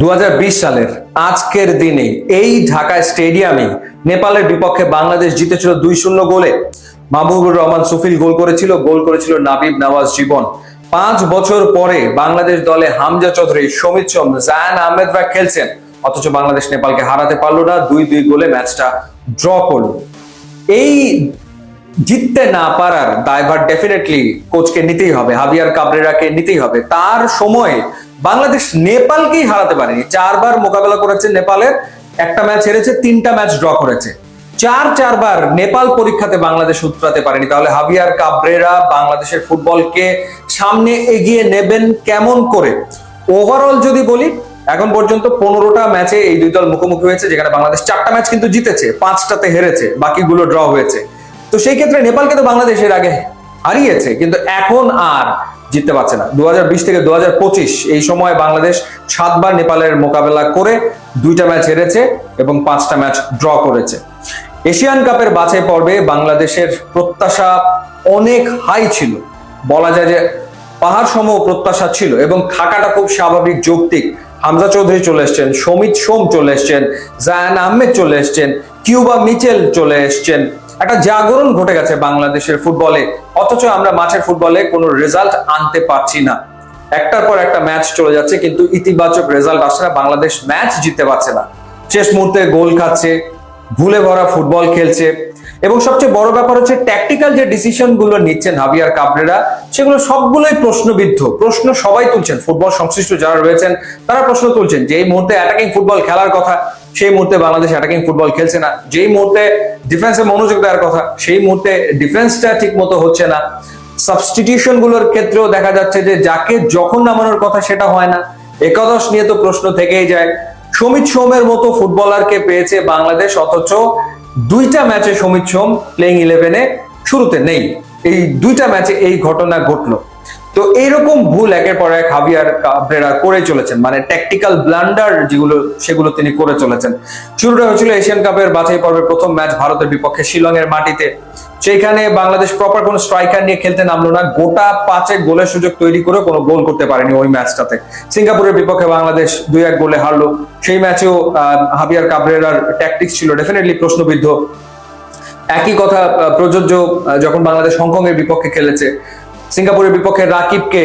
2020 সালের আজকের দিনে এই ঢাকা স্টেডিয়ামে নেপালের বিপক্ষে বাংলাদেশ জিতেছিল 2-0 গোলে। মাহবুবুর রহমান সুফিল গোল করেছিল নাবিব নওয়াজ জীবন। 5 বছর পরে বাংলাদেশ দলে হামজা চৌধুরী, সমিত সোম, জায়ান আহমেদরা খেলছেন, অথচ বাংলাদেশ নেপালকে হারাতে পারলো না, 2-2 গোলে ম্যাচটা ড্র করলো। এই জিততে না পারার দায়ভার ডেফিনেটলি কোচকে নিতেই হবে, হাভিয়ার কাবরেরাকে নিতেই হবে। তার সময়ে বাংলাদেশ নেপালকেই হারাতে পারেনি, 4 বার মোকাবেলা করেছে নেপালের, একটা ম্যাচ হেরেছে, 3টা ম্যাচ ড্র করেছে। চারবার নেপাল পরীক্ষাতে বাংলাদেশ উতরাতে পারেনি। তাহলে হাভিয়ার কাবরেরা বাংলাদেশের ফুটবলকে সামনে এগিয়ে নেবেন কেমন করে? ওভারঅল যদি বলি, এখন পর্যন্ত 15টা ম্যাচে এই দুই দল মুখোমুখি হয়েছে, যেখানে বাংলাদেশ 4টা ম্যাচ কিন্তু জিতেছে, 5টাতে হেরেছে, বাকিগুলো ড্র হয়েছে। তো সেই ক্ষেত্রে নেপালকে তো বাংলাদেশের আগে হারিয়েছে, কিন্তু এখন আর জিততে পারছে না। 2020 থেকে 2025 এই সময় বাংলাদেশ 7 বার নেপালের মোকাবেলা করে 2টা ম্যাচ হেরেছে এবং 5টা ম্যাচ ড্র করেছে। এশিয়ান কাপের বাছাই পর্বে বাংলাদেশের প্রত্যাশা অনেক হাই ছিল, বলা যায় যে পাহাড় সম প্রত্যাশা ছিল, এবং থাকাটা খুব স্বাভাবিক, যৌক্তিক। হামজা চৌধুরী চলে এসছেন, সমিত সোম চলে এসছেন, জায়ান আহমেদ চলে এসছেন, কিউবা মিচেল চলে এসছেন। একটা জাগরণ ঘটে গেছে বাংলাদেশের ফুটবলে, অথচ আমরা মাঠের ফুটবলে কোনো রেজাল্ট আনতে পারছি না। একটার পর একটা ম্যাচ চলে যাচ্ছে, কিন্তু ইতিবাচক রেজাল্ট আসছে না, বাংলাদেশ ম্যাচ জিততে পারছে না, শেষ মুহূর্তে গোল খাচ্ছে, ভুলে ভরা ফুটবল খেলছে। এবং সবচেয়ে বড় ব্যাপার হচ্ছে ট্যাকটিক্যাল যে ডিসিশন গুলো নিচ্ছেন হাভিয়ার কাবরেরা, সেগুলো সবগুলোই প্রশ্নবিদ্ধ। প্রশ্ন সবাই তুলছেন, ফুটবল সংশ্লিষ্ট যারা রয়েছেন তারা প্রশ্ন তুলছেন যে এই মুহূর্তে অ্যাটাকিং ফুটবল খেলার কথা, সেই মুহূর্তে বাংলাদেশ অ্যাটাকিং ফুটবল খেলছে না। যেই মুহূর্তে ডিফেন্সে মনোযোগ দেওয়ার কথা, সেই মুহূর্তে ডিফেন্সটা ঠিক মতো হচ্ছে না। সাবস্টিটিউশন গুলোর ক্ষেত্রেও দেখা যাচ্ছে যে যাকে যখন নামানোর কথা সেটা হয় না। একাদশ নিয়ে তো প্রশ্ন থেকেই যায়। সমিত সোমের মতো ফুটবলারকে পেয়েছে বাংলাদেশ, অথচ 2টা ম্যাচে সমিত সোম প্লেইং 11-এ শুরুতে নেই। এই 2টা ম্যাচে এই ঘটনা ঘটলো। তো এইরকম ভুল একের পর এক হাভিয়ার কাবরেরা করে চলেছেন, মানে ট্যাকটিক্যাল ব্লান্ডার যেগুলো, সেগুলো তিনি করে চলেছেন। শুরুটা হয়েছিল এশিয়ান কাপের বাছাই পর্বের প্রথম ম্যাচ ভারতের বিপক্ষে শিলং এর মাটিতে। সেইখানে বাংলাদেশ প্রপার কোনো স্ট্রাইকার নিয়ে খেলতে নামলো না, গোটা 5 গোলের সুযোগ তৈরি করে কোনো গোল করতে পারেনি ওই ম্যাচটাতে। সিঙ্গাপুরের বিপক্ষে বাংলাদেশ 2-1 গোলে হারলো। সেই ম্যাচেও হাভিয়ার কাবরেরার ট্যাকটিক্স ছিল ডেফিনেটলি প্রশ্নবিদ্ধ। একই কথা প্রযোজ্য যখন বাংলাদেশ হংকং এর বিপক্ষে খেলেছে। সিঙ্গাপুরের বিপক্ষে রাকিবকে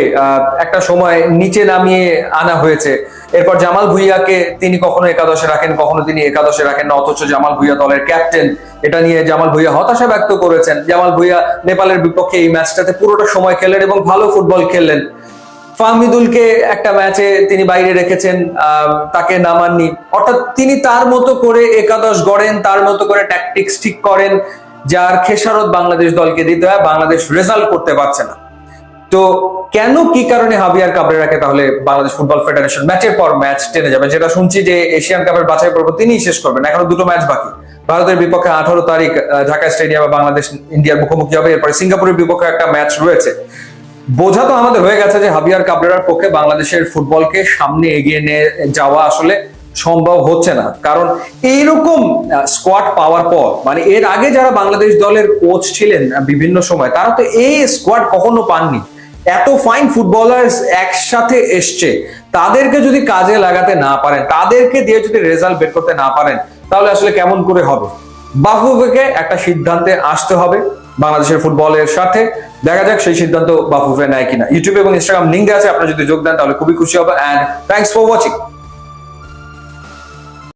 একটা সময় নিচে নামিয়ে আনা হয়েছে। এরপর জামাল ভুঁইয়াকে তিনি কখনো একাদশে রাখেন, কখনো তিনি একাদশে রাখেন না, অথচ জামাল ভুঁইয়া দলের ক্যাপ্টেন। এটা নিয়ে জামাল ভুঁইয়া হতাশা ব্যক্ত করেছেন। জামাল ভুঁইয়া নেপালের বিপক্ষে এই ম্যাচটাতে পুরোটা সময় খেললেন এবং ভালো ফুটবল খেললেন। ফাহমিদুলকে একটা ম্যাচে তিনি বাইরে রেখেছেন, তাকে নামাননি। অর্থাৎ তিনি তার মতো করে একাদশ গড়েন, তার মতো করে ট্যাকটিক্স ঠিক করেন, যার খেসারত বাংলাদেশ দলকে দিতে হয়। বাংলাদেশ রেজাল্ট করতে পারছে না। তো কেন, কি কারণে হাভিয়ার কাবরেরাকে তাহলে বাংলাদেশ ফুটবল ফেডারেশন ম্যাচের পর ম্যাচ টেনে যাবে? যেটা শুনছি যে এশিয়ান কাপের বাছাই পর্ব তিনিই শেষ করবেন, এখনো 2টো ম্যাচ বাকি। ভারতের বিপক্ষে 18 তারিখ ঢাকা স্টেডিয়ামে বাংলাদেশ ইন্ডিয়ার মুখোমুখি হবে, এরপরে সিঙ্গাপুরের বিপক্ষে একটা ম্যাচ রয়েছে। বোঝা তো আমাদের হয়ে গেছে যে হাভিয়ার কাবরেরার পক্ষে বাংলাদেশের ফুটবলকে সামনে এগিয়ে নিয়ে যাওয়া আসলে সম্ভব হচ্ছে না। কারণ এইরকম স্কোয়াড পাওয়ার পর, মানে এর আগে যারা বাংলাদেশ দলের কোচ ছিলেন বিভিন্ন সময়, তারা তো এই স্কোয়াড কখনো পাননি। এত ফাইন ফুটবলার্স একসাথে এসছে, তাদেরকে যদি কাজে লাগাতে না পারেন, তাদেরকে দিয়ে যদি রেজাল্ট বের করতে না পারেন, তাহলে আসলে কেমন করে হবে? বাফুফেকে একটা সিদ্ধান্তে আসতে হবে বাংলাদেশের ফুটবলের সাথে। দেখা যাক সেই সিদ্ধান্ত বাফুফে নেয় কিনা। ইউটিউব এবং ইনস্টাগ্রাম লিঙ্ক দেওয়া আছে, আপনারা যদি যোগ দেন তাহলে খুবই খুশি হবে। And thanks for watching.